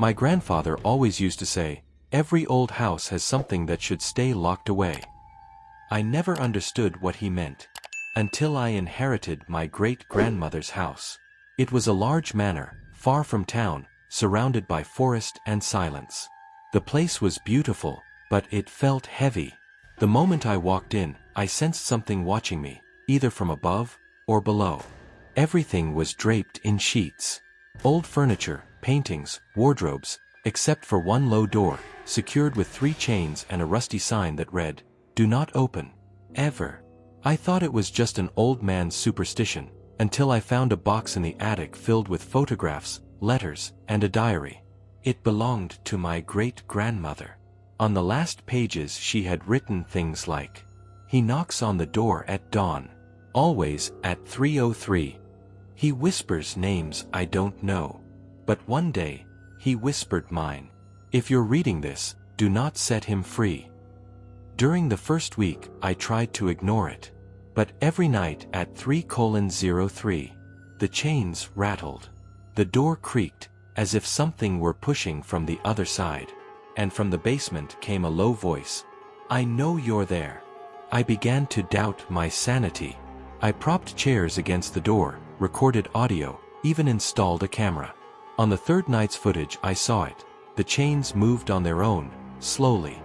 My grandfather always used to say, "Every old house has something that should stay locked away." I never understood what he meant, until I inherited my great-grandmother's house. It was a large manor, far from town, surrounded by forest and silence. The place was beautiful, but it felt heavy. The moment I walked in, I sensed something watching me, either from above or below. Everything was draped in sheets. Old furniture, paintings, wardrobes, except for one low door, secured with 3 chains and a rusty sign that read, "Do not open. Ever." I thought it was just an old man's superstition, until I found a box in the attic filled with photographs, letters, and a diary. It belonged to my great-grandmother. On the last pages she had written things like, "He knocks on the door at dawn. Always at 3:03. He whispers names I don't know. But one day, he whispered mine. If you're reading this, do not set him free." During the first week, I tried to ignore it. But every night at 3:03, the chains rattled. The door creaked, as if something were pushing from the other side. And from the basement came a low voice. "I know you're there." I began to doubt my sanity. I propped chairs against the door, recorded audio, even installed a camera. On the third night's footage I saw it. The chains moved on their own, slowly.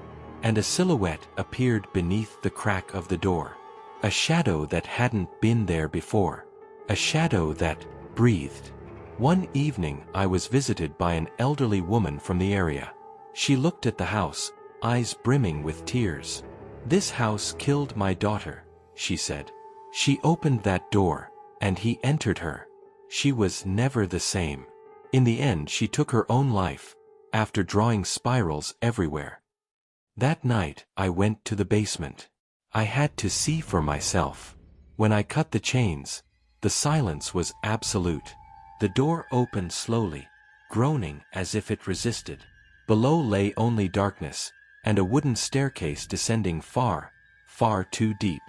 And a silhouette appeared beneath the crack of the door. A shadow that hadn't been there before. A shadow that breathed. One evening I was visited by an elderly woman from the area. She looked at the house, eyes brimming with tears. "This house killed my daughter," she said. "She opened that door, and he entered her. She was never the same. In the end she took her own life, after drawing spirals everywhere." That night, I went to the basement. I had to see for myself. When I cut the chains, the silence was absolute. The door opened slowly, groaning as if it resisted. Below lay only darkness, and a wooden staircase descending far, far too deep.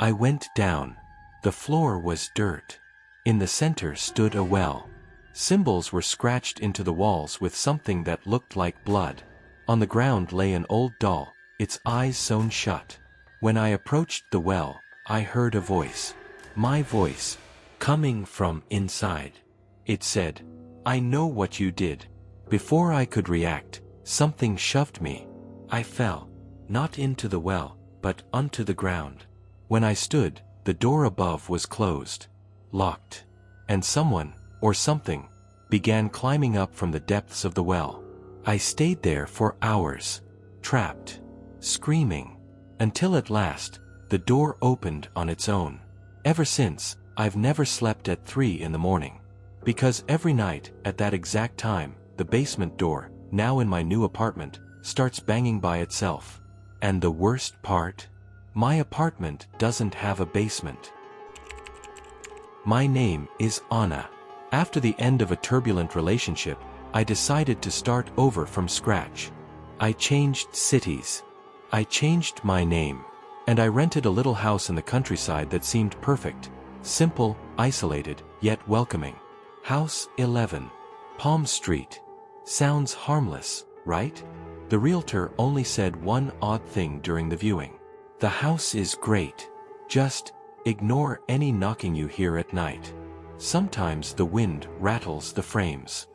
I went down. The floor was dirt. In the center stood a well. Symbols were scratched into the walls with something that looked like blood. On the ground lay an old doll, its eyes sewn shut. When I approached the well, I heard a voice. My voice, coming from inside. It said, "I know what you did." Before I could react, something shoved me. I fell, not into the well, but onto the ground. When I stood, the door above was closed, locked, and someone, or something, began climbing up from the depths of the well. I stayed there for hours, trapped, screaming, until at last, the door opened on its own. Ever since, I've never slept at 3 in the morning. Because every night, at that exact time, the basement door, now in my new apartment, starts banging by itself. And the worst part? My apartment doesn't have a basement. My name is Anna. After the end of a turbulent relationship, I decided to start over from scratch. I changed cities. I changed my name. And I rented a little house in the countryside that seemed perfect. Simple, isolated, yet welcoming. House 11. Palm Street. Sounds harmless, right? The realtor only said one odd thing during the viewing. "The house is great. Just ignore any knocking you hear at night. Sometimes the wind rattles the frames."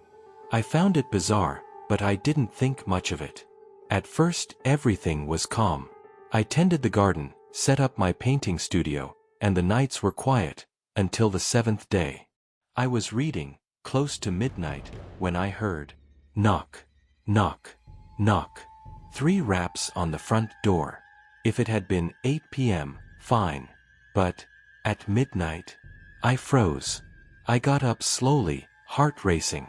I found it bizarre, but I didn't think much of it. At first, everything was calm. I tended the garden, set up my painting studio, and the nights were quiet, until the 7th day. I was reading, close to midnight, when I heard, knock, knock, knock. 3 raps on the front door. If it had been 8 p.m., fine. But, at midnight, I froze. I got up slowly, heart racing.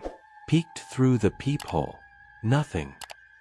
Peeked through the peephole. Nothing.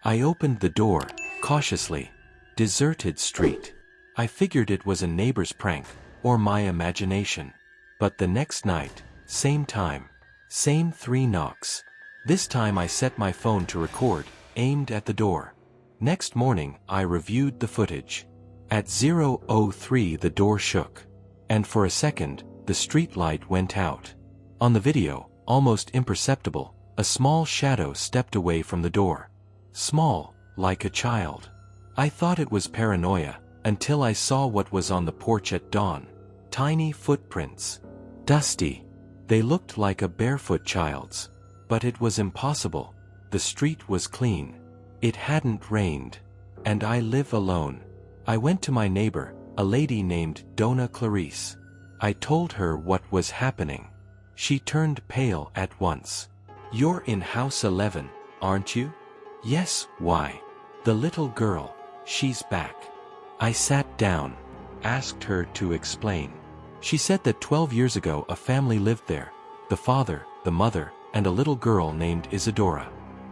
I opened the door, cautiously. Deserted street. I figured it was a neighbor's prank, or my imagination. But the next night, same time, same 3 knocks. This time I set my phone to record, aimed at the door. Next morning, I reviewed the footage. At 0:03 the door shook. And for a second, the street light went out. On the video, almost imperceptible, A small shadow stepped away from the door. Small, like a child. I thought it was paranoia, until I saw what was on the porch at dawn. Tiny footprints. Dusty. They looked like a barefoot child's. But it was impossible. The street was clean. It hadn't rained. And I live alone. I went to my neighbor, a lady named Donna Clarice. I told her what was happening. She turned pale at once. "You're in house 11, aren't you?" "Yes, why?" "The little girl, she's back." I sat down, asked her to explain. She said that 12 years ago a family lived there. The father, the mother, and a little girl named Isadora.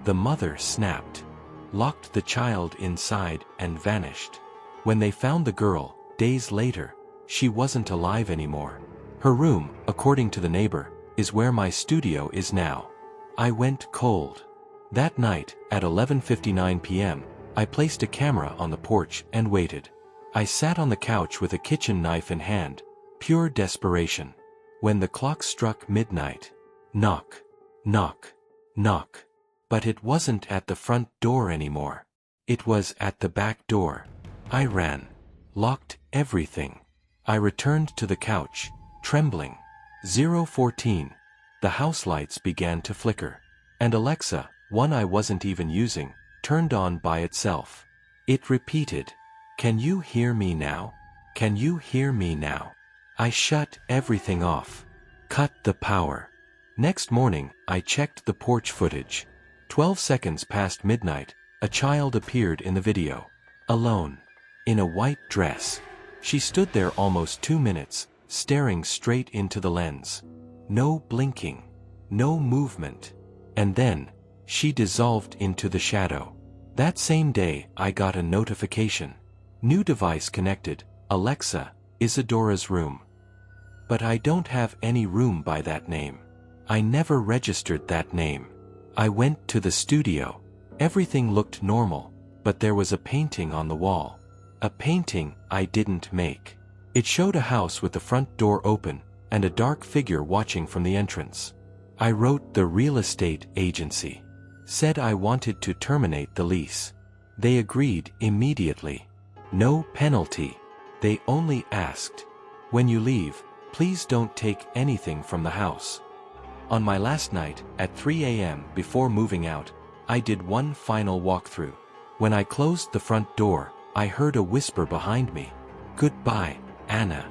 The mother snapped, locked the child inside, and vanished. When they found the girl, days later, she wasn't alive anymore. Her room, according to the neighbor, is where my studio is now. I went cold. That night, at 11:59 p.m., I placed a camera on the porch and waited. I sat on the couch with a kitchen knife in hand, pure desperation. When the clock struck midnight, knock, knock, knock. But it wasn't at the front door anymore. It was at the back door. I ran, locked everything. I returned to the couch, trembling. 0:14. The house lights began to flicker. And Alexa, one I wasn't even using, turned on by itself. It repeated, "Can you hear me now? Can you hear me now?" I shut everything off. Cut the power. Next morning, I checked the porch footage. 12 seconds past midnight, a child appeared in the video. Alone. In a white dress. She stood there almost 2 minutes, staring straight into the lens. No blinking. No movement. And then, she dissolved into the shadow. That same day, I got a notification. New device connected, Alexa, Isadora's room. But I don't have any room by that name. I never registered that name. I went to the studio. Everything looked normal, but there was a painting on the wall. A painting I didn't make. It showed a house with the front door open, and a dark figure watching from the entrance. I wrote the real estate agency. Said I wanted to terminate the lease. They agreed immediately. No penalty. They only asked, "When you leave, please don't take anything from the house." On my last night, at 3 a.m. before moving out, I did one final walkthrough. When I closed the front door, I heard a whisper behind me. "Goodbye, Anna."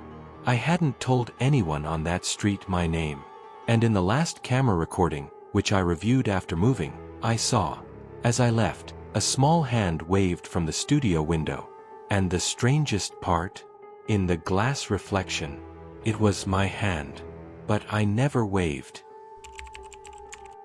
I hadn't told anyone on that street my name. And in the last camera recording, which I reviewed after moving, I saw, as I left, a small hand waved from the studio window. And the strangest part? In the glass reflection, it was my hand. But I never waved.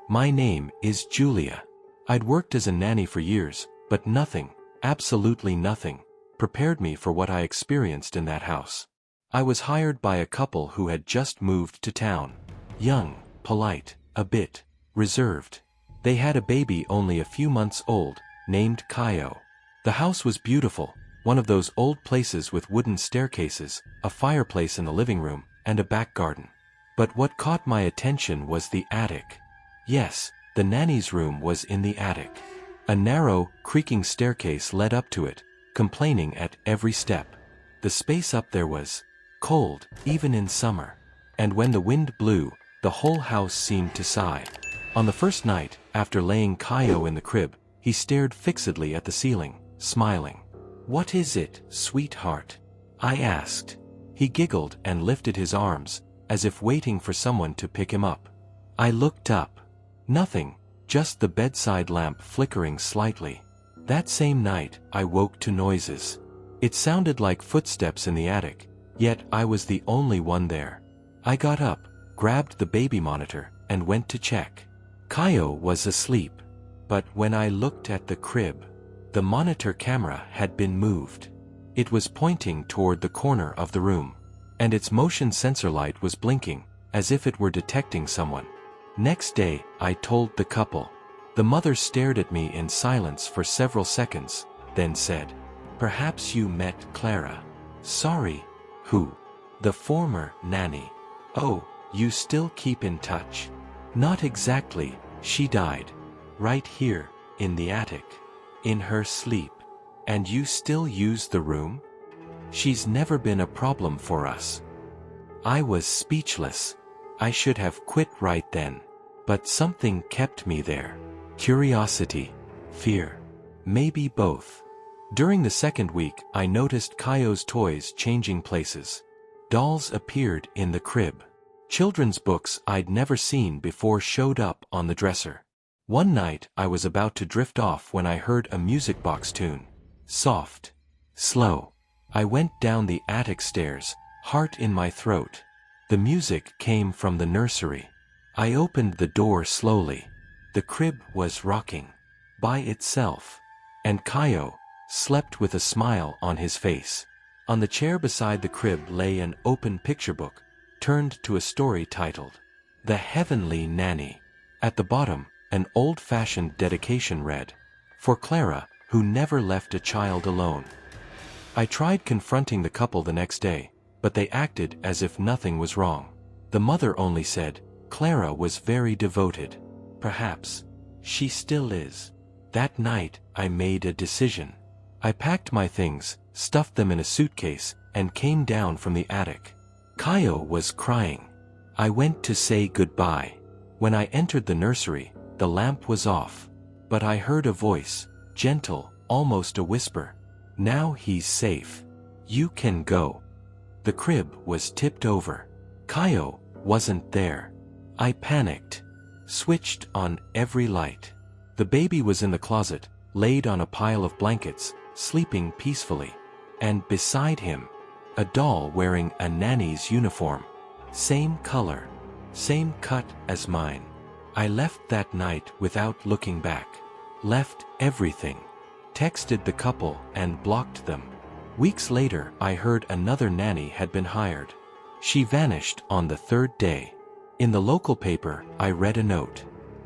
My name is Julia. I'd worked as a nanny for years, but nothing, absolutely nothing, prepared me for what I experienced in that house. I was hired by a couple who had just moved to town. Young, polite, a bit reserved. They had a baby only a few months old, named Kaio. The house was beautiful, one of those old places with wooden staircases, a fireplace in the living room, and a back garden. But what caught my attention was the attic. Yes, the nanny's room was in the attic. A narrow, creaking staircase led up to it, complaining at every step. The space up there was cold, even in summer. And when the wind blew, the whole house seemed to sigh. On the first night, after laying Kaio in the crib, he stared fixedly at the ceiling, smiling. "What is it, sweetheart?" I asked. He giggled and lifted his arms, as if waiting for someone to pick him up. I looked up. Nothing, just the bedside lamp flickering slightly. That same night, I woke to noises. It sounded like footsteps in the attic, yet I was the only one there. I got up, grabbed the baby monitor, and went to check. Kaio was asleep. But when I looked at the crib, the monitor camera had been moved. It was pointing toward the corner of the room, and its motion sensor light was blinking, as if it were detecting someone. Next day, I told the couple. The mother stared at me in silence for several seconds, then said, "Perhaps you met Clara." "Sorry, who?" "The former nanny." "Oh, you still keep in touch?" "Not exactly, She died. Right here, in the attic. In her sleep. And you still use the room? She's never been a problem for us. I was speechless. I should have quit right then. But something kept me there. Curiosity. Fear. Maybe both. During the second week, I noticed Kaio's toys changing places. Dolls appeared in the crib. Children's books I'd never seen before showed up on the dresser. One night I was about to drift off when I heard a music box tune. Soft. Slow. I went down the attic stairs, heart in my throat. The music came from the nursery. I opened the door slowly. The crib was rocking. By itself. And Kaio slept with a smile on his face. On the chair beside the crib lay an open picture book, turned to a story titled, The Heavenly Nanny. At the bottom, an old-fashioned dedication read, For Clara, who never left a child alone. I tried confronting the couple the next day, but they acted as if nothing was wrong. The mother only said, Clara was very devoted. Perhaps. She still is. That night, I made a decision. I packed my things, stuffed them in a suitcase, and came down from the attic. Kaio was crying. I went to say goodbye. When I entered the nursery, the lamp was off. But I heard a voice, gentle, almost a whisper. Now he's safe. You can go. The crib was tipped over. Kaio wasn't there. I panicked. Switched on every light. The baby was in the closet, laid on a pile of blankets, sleeping peacefully. And beside him, a doll wearing a nanny's uniform. Same color. Same cut as mine. I left that night without looking back. Left everything. Texted the couple and blocked them. Weeks later, I heard another nanny had been hired. She vanished on the third day. In the local paper, I read a note.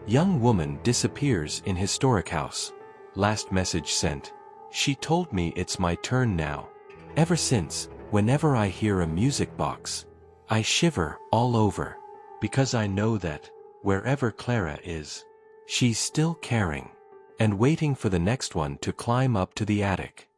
Young woman disappears in historic house. Last message sent. She told me it's my turn now. Ever since, whenever I hear a music box, I shiver all over. Because I know that, wherever Clara is, she's still caring. And waiting for the next one to climb up to the attic.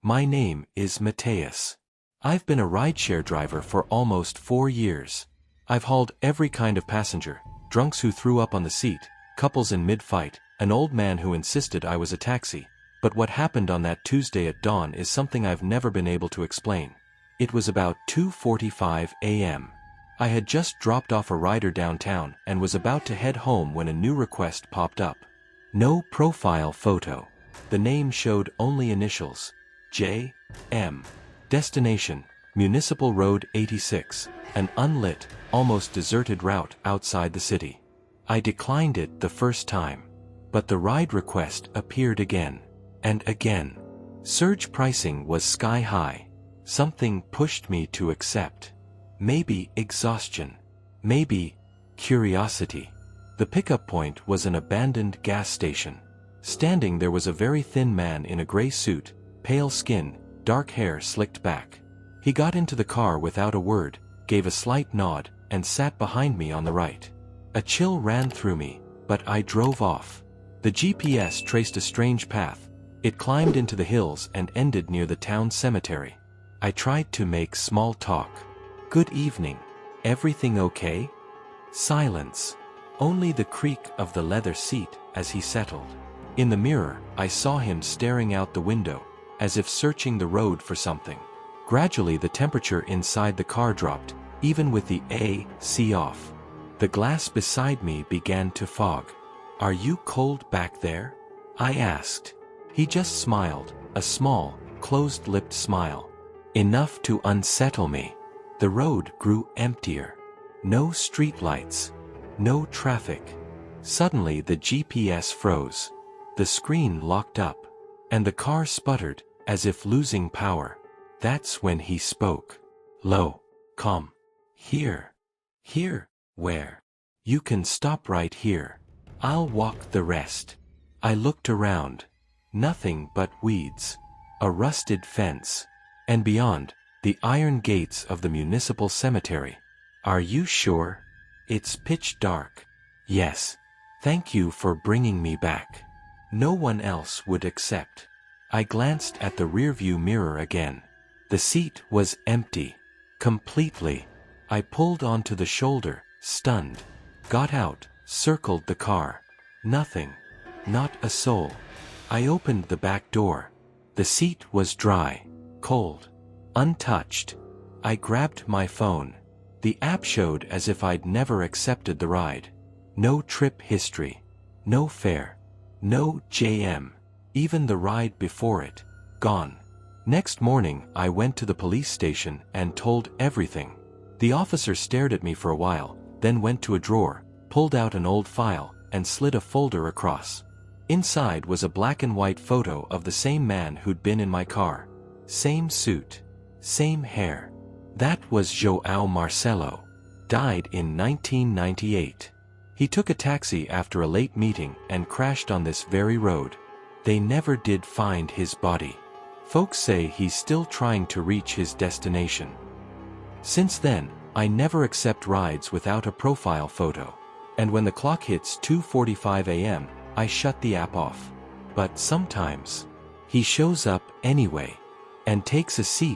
My name is Mateus. I've been a rideshare driver for almost 4 years. I've hauled every kind of passenger, drunks who threw up on the seat, couples in mid-fight, an old man who insisted I was a taxi. But what happened on that Tuesday at dawn is something I've never been able to explain. It was about 2:45 a.m. I had just dropped off a rider downtown and was about to head home when a new request popped up. No profile photo. The name showed only initials. J. M. Destination, Municipal Road 86, an unlit, almost deserted route outside the city. I declined it the first time. But the ride request appeared again. And again. Surge pricing was sky high. Something pushed me to accept. Maybe exhaustion. Maybe curiosity. The pickup point was an abandoned gas station. Standing there was a very thin man in a gray suit, pale skin, dark hair slicked back. He got into the car without a word, gave a slight nod, and sat behind me on the right. A chill ran through me, but I drove off. The GPS traced a strange path. It climbed into the hills and ended near the town cemetery. I tried to make small talk. Good evening. Everything okay? Silence. Only the creak of the leather seat as he settled. In the mirror, I saw him staring out the window, as if searching the road for something. Gradually the temperature inside the car dropped, even with the AC off. The glass beside me began to fog. Are you cold back there? I asked. He just smiled, a small, closed-lipped smile. Enough to unsettle me. The road grew emptier. No streetlights. No traffic. Suddenly the GPS froze. The screen locked up. And the car sputtered, as if losing power. That's when he spoke. Low. Calm. Here. Here. Where? You can stop right here. I'll walk the rest. I looked around. Nothing but weeds. A rusted fence. And beyond, the iron gates of the municipal cemetery. Are you sure? It's pitch dark. Yes. Thank you for bringing me back. No one else would accept. I glanced at the rearview mirror again. The seat was empty. Completely. I pulled onto the shoulder, stunned. Got out, circled the car. Nothing. Not a soul. I opened the back door. The seat was dry, cold, untouched. I grabbed my phone. The app showed as if I'd never accepted the ride. No trip history. No fare. No JM. Even the ride before it. Gone. Next morning, I went to the police station and told everything. The officer stared at me for a while, then went to a drawer, pulled out an old file, and slid a folder across. Inside was a black and white photo of the same man who'd been in my car. Same suit. Same hair. That was João Marcelo. Died in 1998. He took a taxi after a late meeting and crashed on this very road. They never did find his body. Folks say he's still trying to reach his destination. Since then, I never accept rides without a profile photo. And when the clock hits 2:45 a.m., I shut the app off. But sometimes, he shows up anyway, and takes a seat